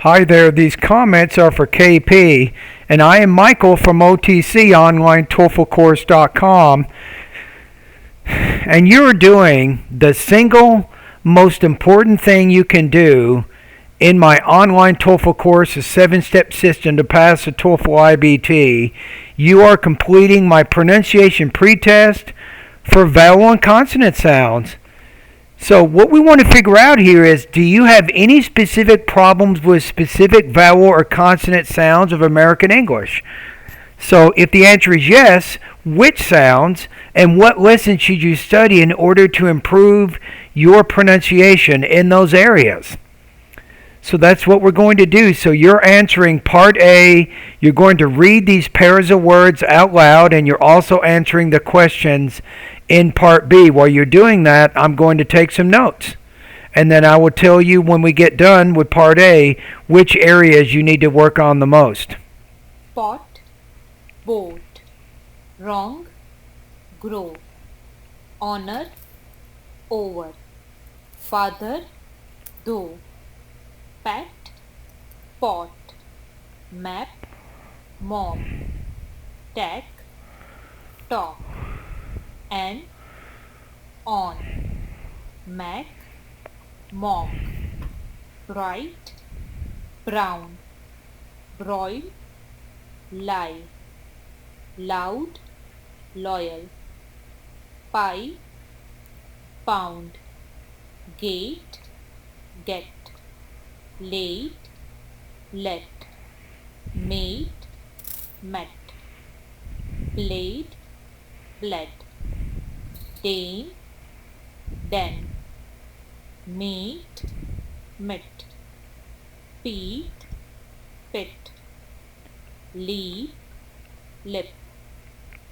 Hi there, these comments are for KP, and I am Michael from OTCOnline TOEFLCourse.com, and you're doing the single most important thing you can do in my online TOEFL course, a 7-step system to pass the TOEFL IBT. You are completing my pronunciation pre-test for vowel and consonant sounds. So what we want to figure out here is, do you have any specific problems with specific vowel or consonant sounds of American English? So if the answer is yes, which sounds and what lessons should you study in order to improve your pronunciation in those areas? So that's what we're going to do. So you're answering part A, you're going to read these pairs of words out loud, and you're also answering the questions in part B. While you're doing that, I'm going to take some notes. And then I will tell you when we get done with part A which areas you need to work on the most. Pot, boat, wrong, grow, honor, over, father, though, pet, pot, map, mom, tech, talk, and on, Mac, monk, bright, brown, broil, lie, loud, loyal, pie, pound, gate, get, late, let, mate, met, blade, bled, dane, den, meet, met, peat, pit, leap, lip,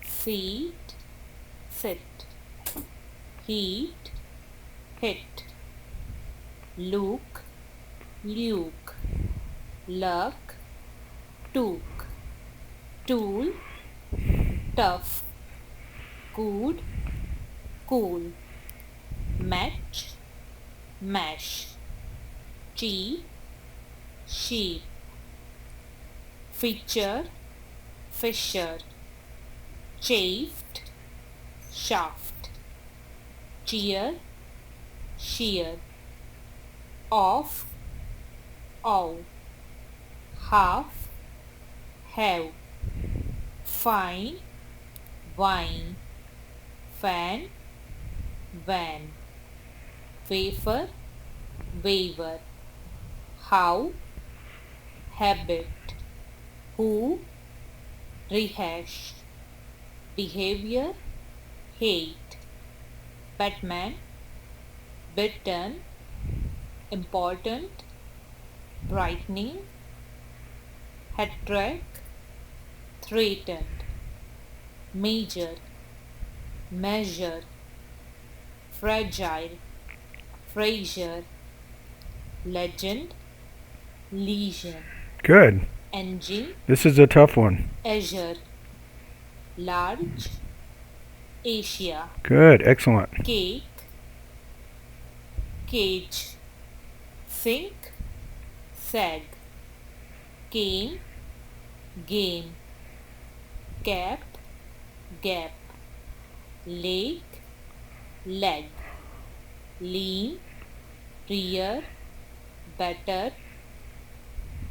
seat, sit, heat, hit, look, luke, luck, took, tool, tough, good, cool, match, mash, cheap, sheep, feature, fisher, chafed, shaft, cheer, shear, off, ow, half, have, fine, wine, fan, van, wafer, waver, how, habit, who, rehash, behavior, hate, Batman, bitten, important, brightening, hat trick, threatened, major, measure, fragile, Fraser, legend, lesion, Good. engine, This is a tough one. azure, large, Asia, Good. Excellent. cake, cage, sink, sag, cane, game, cap, gap, lake, leg, lean, rear, better,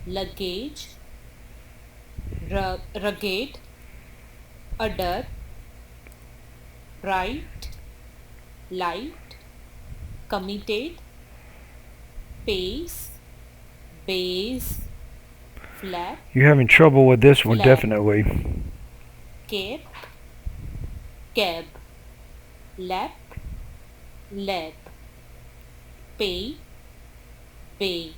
luggage, rugged, udder, bright, light, committed, pace, base, flap, You're having trouble with this one, Flag. definitely. cape, cab, lap, lap, pay, bay,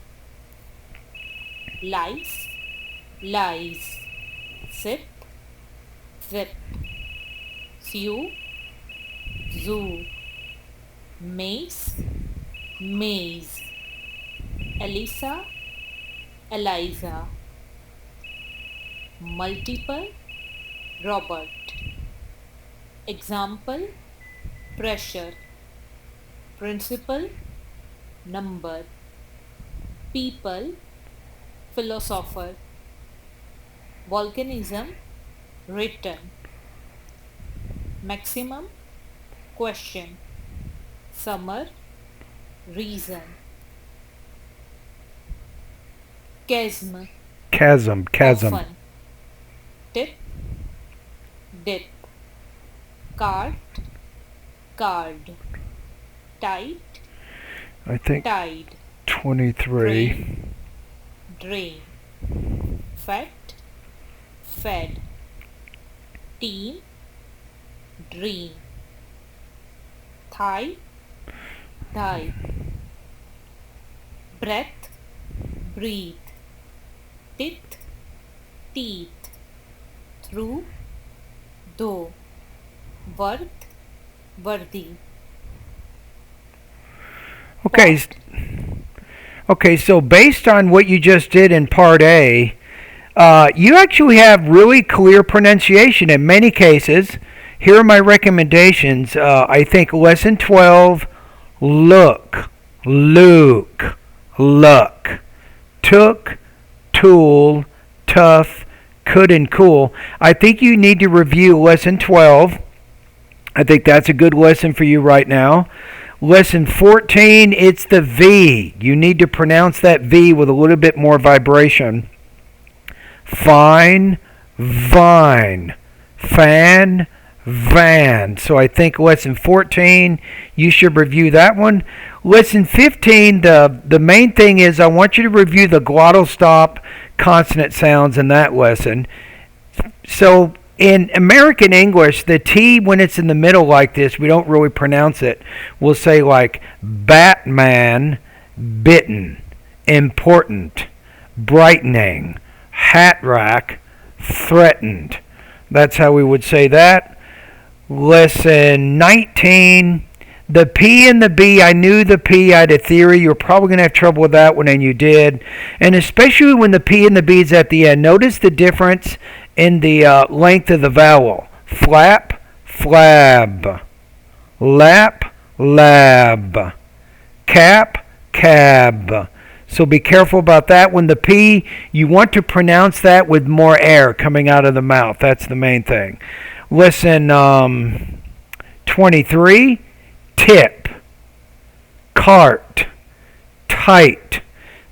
lice, lies, zip, zip, sew, zoo, mace, maze, Elisa, Eliza, multiple, Robert, example, pressure, principal, number, people, philosopher. Volcanism, written. Maximum, question. Summer, reason. Chasm, Chasm. often. Tip, dip. Cart, card. Tight, I think tide. 23. Drain, drain. Fat, fed. Team, dream. Thigh, thigh. Breath, breathe. Teeth, teeth. Through, though. Worth, worthy. Okay. Pot, Okay, so based on what you just did in part A, you actually have really clear pronunciation in many cases. Here are my recommendations. I think lesson 12, look, Luke, luck, took, tool, tough, could, and cool. I think you need to review lesson 12. I think that's a good lesson for you right now. Lesson 14, it's the V. You need to pronounce that V with a little bit more vibration. Fine, vine, fan, van. So I think lesson 14, you should review that one. Lesson 15, the main thing is I want you to review the glottal stop consonant sounds in that lesson. So in American English, the T, when it's in the middle like this, we don't really pronounce it. We'll say like Batman, bitten, important, brightening, hat rack, threatened. That's how we would say that. Lesson 19, the P and the B, I knew the P, I had a theory. You were probably going to have trouble with that one, and you did. And especially when the P and the B is at the end. Notice the difference in the length of the vowel. Flap, flab. Lap, lab. Cap, cab. So be careful about that. When the P, you want to pronounce that with more air coming out of the mouth. That's the main thing. Lesson 23, tip, cart, tight.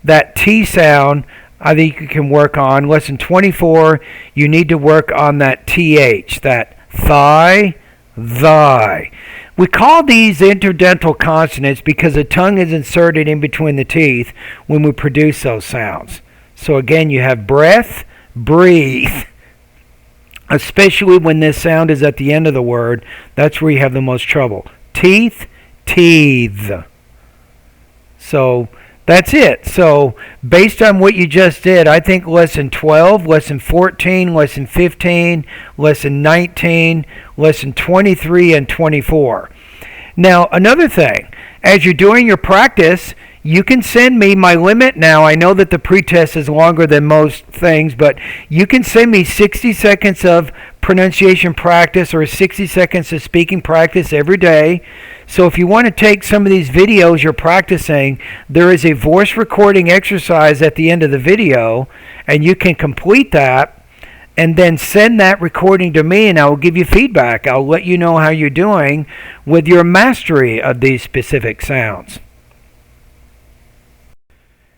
That T sound, I think you can work on. Lesson 24, you need to work on that TH, that thigh, thy. We call these interdental consonants because the tongue is inserted in between the teeth when we produce those sounds. So again, you have breath, breathe. Especially when this sound is at the end of the word, that's where you have the most trouble. Teeth, teeth. So that's it. So based on what you just did, I think lesson 12, lesson 14, lesson 15, lesson 19, lesson 23, and 24. Now, another thing, as you're doing your practice, you can send me my limit now. I know that the pretest is longer than most things, but you can send me 60 seconds of pronunciation practice or 60 seconds of speaking practice every day. So if you want to take some of these videos you're practicing, there is a voice recording exercise at the end of the video, and you can complete that and then send that recording to me, and I will give you feedback. I'll let you know how you're doing with your mastery of these specific sounds.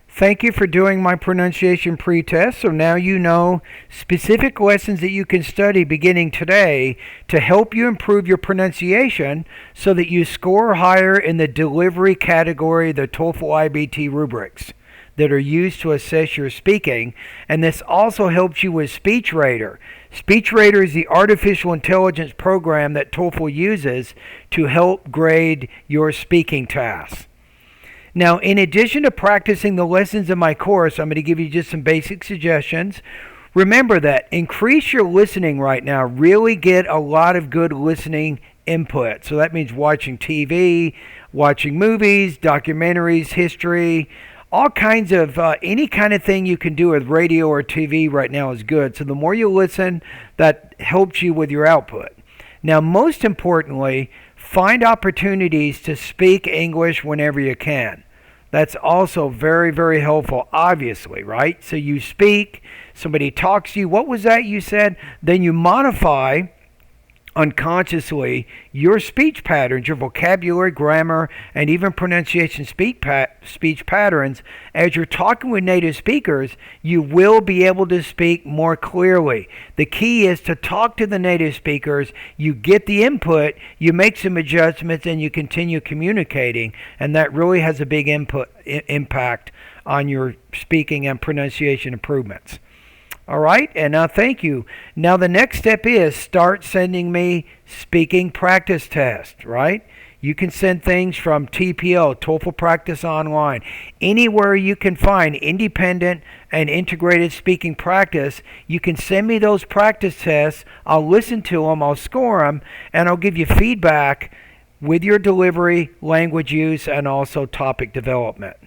Thank you for doing my pronunciation pre-test. So now you know specific lessons that you can study beginning today to help you improve your pronunciation so that you score higher in the delivery category, the TOEFL IBT rubrics that are used to assess your speaking. And this also helps you with SpeechRadar. SpeechRadar is the artificial intelligence program that TOEFL uses to help grade your speaking tasks. Now, in addition to practicing the lessons in my course, I'm going to give you just some basic suggestions. Remember that increase your listening right now. Really get a lot of good listening input. So that means watching TV, watching movies, documentaries, history, all kinds of, any kind of thing you can do with radio or TV right now is good. So the more you listen, that helps you with your output. Now, most importantly, find opportunities to speak English whenever you can. That's also very, very helpful, obviously, right? So you speak, somebody talks to you. What was that you said? Then you modify unconsciously your speech patterns, your vocabulary, grammar, and even pronunciation speech patterns. As you're talking with native speakers, you will be able to speak more clearly. The key is to talk to the native speakers, you get the input, you make some adjustments, and you continue communicating, and that really has a big impact on your speaking and pronunciation improvements. All right, and now thank you. Now the next step is start sending me speaking practice tests, right? You can send things from TPO, TOEFL Practice Online, anywhere you can find independent and integrated speaking practice. You can send me those practice tests. I'll listen to them, I'll score them, and I'll give you feedback with your delivery, language use, and also topic development.